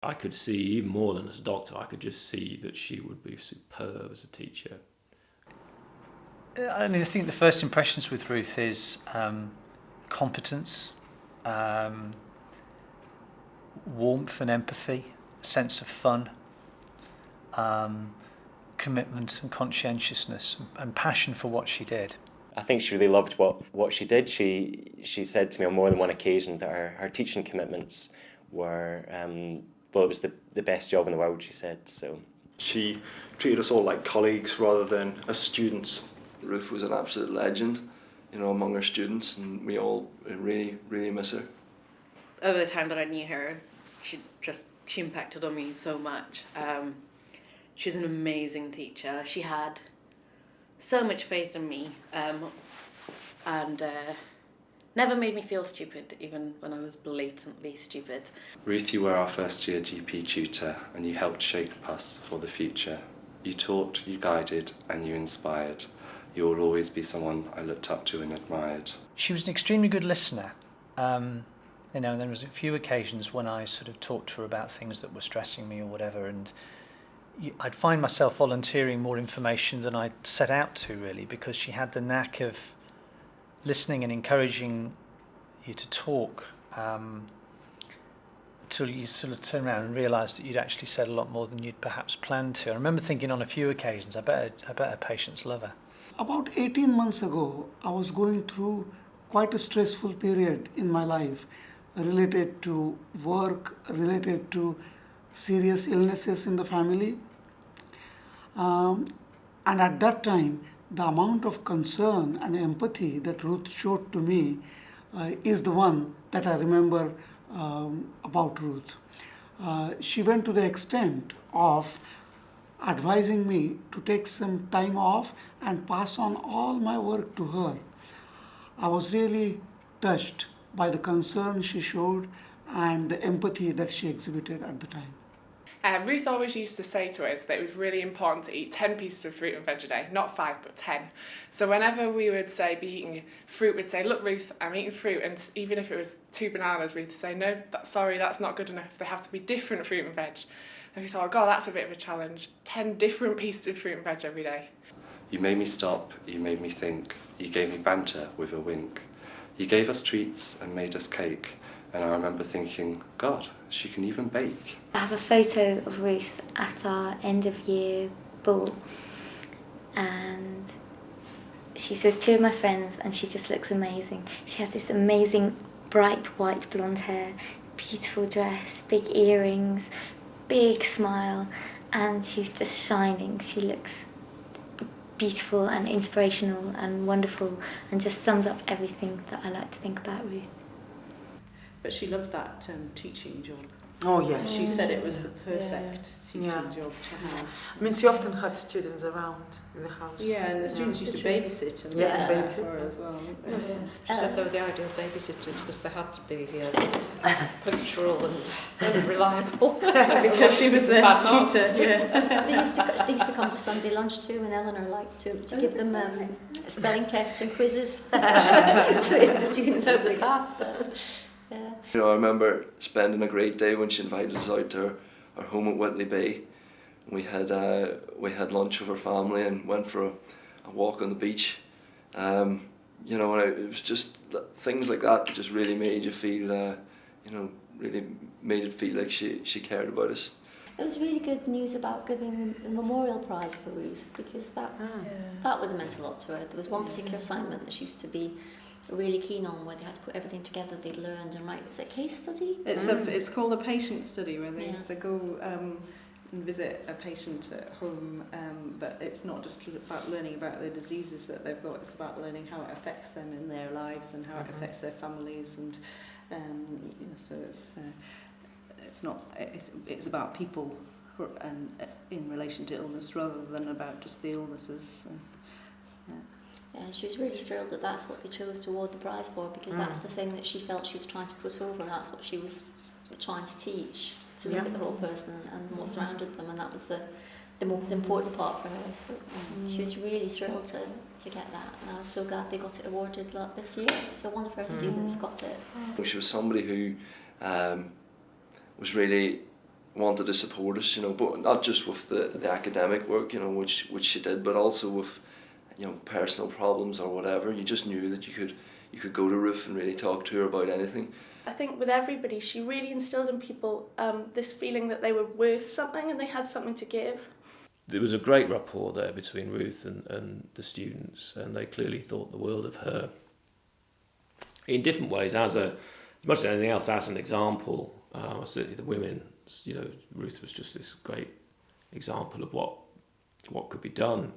I could see, even more than as a doctor, I could just see that she would be superb as a teacher. I think the first impressions with Ruth is competence, warmth and empathy, a sense of fun, commitment and conscientiousness and passion for what she did. I think she really loved what she did. She said to me on more than one occasion that her teaching commitments were, it was the best job in the world, she said. So she treated us all like colleagues rather than as students. Ruth was an absolute legend, among her students, and we all really, really miss her. Over the time that I knew her, she impacted on me so much. She's an amazing teacher. She had so much faith in me, and never made me feel stupid, even when I was blatantly stupid. Ruth, you were our first year GP tutor, and you helped shape us for the future. You taught, you guided, and you inspired. You will always be someone I looked up to and admired. She was an extremely good listener. And there was a few occasions when I sort of talked to her about things that were stressing me or whatever, and I'd find myself volunteering more information than I'd set out to, really, because she had the knack of listening and encouraging you to talk until you sort of turn around and realise that you'd actually said a lot more than you'd perhaps planned to. I remember thinking on a few occasions, I bet her patients love her. About 18 months ago, I was going through quite a stressful period in my life related to work, related to serious illnesses in the family. And at that time, the amount of concern and empathy that Ruth showed to me is the one that I remember about Ruth. She went to the extent of advising me to take some time off and pass on all my work to her. I was really touched by the concern she showed and the empathy that she exhibited at the time. Ruth always used to say to us that it was really important to eat 10 pieces of fruit and veg a day, not 5 but 10. So whenever we would say be eating fruit, we'd say, look Ruth, I'm eating fruit, and even if it was 2 bananas, Ruth would say, no, sorry, that's not good enough, they have to be different fruit and veg. And we thought, oh God, that's a bit of a challenge, 10 different pieces of fruit and veg every day. You made me stop, you made me think, you gave me banter with a wink. You gave us treats and made us cake, and I remember thinking, God, she can even bake. I have a photo of Ruth at our end of year ball, and she's with 2 of my friends and she just looks amazing. She has this amazing bright white blonde hair, beautiful dress, big earrings, big smile, and she's just shining. She looks beautiful and inspirational and wonderful and just sums up everything that I like to think about Ruth. But she loved that teaching job. Oh yes. She said it was the perfect teaching job to have. I mean, she often had students around in the house. Yeah, and the students used to babysit and babysit for her as well. She said they were the ideal babysitters because they had to be punctual and reliable. Because she was their tutor. They used to come for Sunday lunch too, and Eleanor liked to give them spelling tests and quizzes so the students hopefully passed. I remember spending a great day when she invited us out to her home at Whitley Bay. We had lunch with her family and went for a walk on the beach. And it was just things like that just really made you feel, really made it feel like she cared about us. It was really good news about giving the memorial prize for Ruth, because that would have meant a lot to her. There was one particular assignment that she used to be really keen on, where they had to put everything together they'd learned and write. It's a case study. It's called a patient study, where they go and visit a patient at home, but it's not just about learning about the diseases that they've got. It's about learning how it affects them in their lives and how it affects their families, and so it's about people and in relation to illness rather than about just the illnesses. So, And she was really thrilled that that's what they chose to award the prize for, because that's the thing that she felt she was trying to put over, and that's what she was trying to teach, to look at the whole person and what surrounded them, and that was the most important part for her. So she was really thrilled to get that, and I was so glad they got it awarded this year. So one of her students got it. She was somebody who was really wanted to support us, you know, but not just with the academic work, you know, which she did, but also with, you know, personal problems or whatever. You just knew that you could go to Ruth and really talk to her about anything. I think with everybody, she really instilled in people this feeling that they were worth something and they had something to give. There was a great rapport there between Ruth and the students, and they clearly thought the world of her in different ways, as much as anything else, as an example. Certainly the women, you know, Ruth was just this great example of what could be done.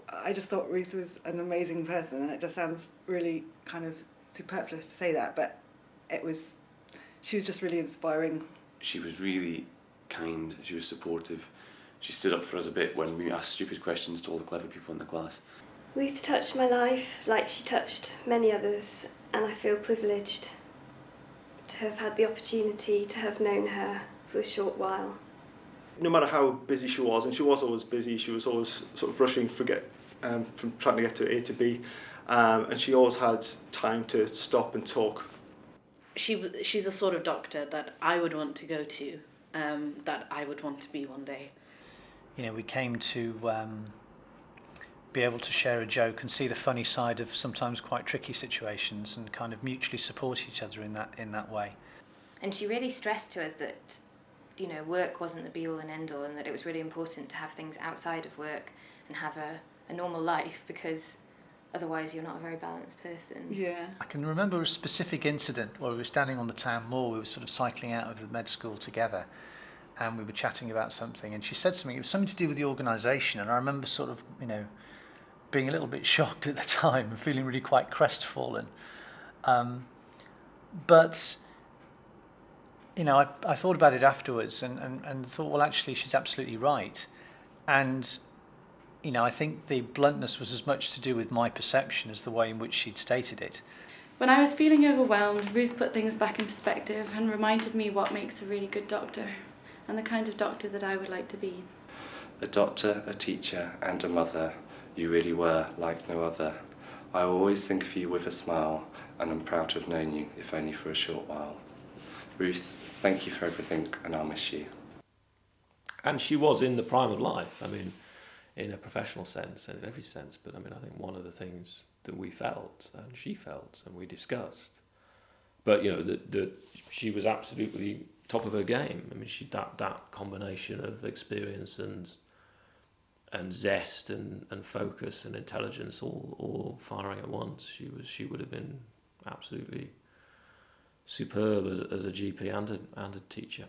I just thought Ruth was an amazing person, and it just sounds really kind of superfluous to say that, but she was just really inspiring. She was really kind, she was supportive. She stood up for us a bit when we asked stupid questions to all the clever people in the class. Ruth touched my life like she touched many others, and I feel privileged to have had the opportunity to have known her for a short while. No matter how busy she was, and she was always busy, she was always sort of rushing from trying to get to A to B, and she always had time to stop and talk. She's the sort of doctor that I would want to go to, that I would want to be one day. You know, we came to be able to share a joke and see the funny side of sometimes quite tricky situations and kind of mutually support each other in that way. And she really stressed to us that, you know, work wasn't the be-all and end-all, and that it was really important to have things outside of work and have a normal life, because otherwise you're not a very balanced person. Yeah. I can remember a specific incident where we were standing on the town moor. We were sort of cycling out of the med school together, and we were chatting about something, and she said something. It was something to do with the organisation, and I remember sort of, you know, being a little bit shocked at the time and feeling really quite crestfallen. But you know, I thought about it afterwards and thought, well, actually, she's absolutely right. And you know, I think the bluntness was as much to do with my perception as the way in which she'd stated it. When I was feeling overwhelmed, Ruth put things back in perspective and reminded me what makes a really good doctor and the kind of doctor that I would like to be. A doctor, a teacher and a mother, you really were like no other. I always think of you with a smile, and I'm proud to have known you, if only for a short while. Ruth, thank you for everything, and I'll miss you. And she was in the prime of life, I mean, in a professional sense and in every sense, but I mean, I think one of the things that we felt, and she felt, and we discussed, but you know, she was absolutely top of her game. I mean, that combination of experience and zest and focus and intelligence all firing at once. She would have been absolutely superb as a GP and a teacher.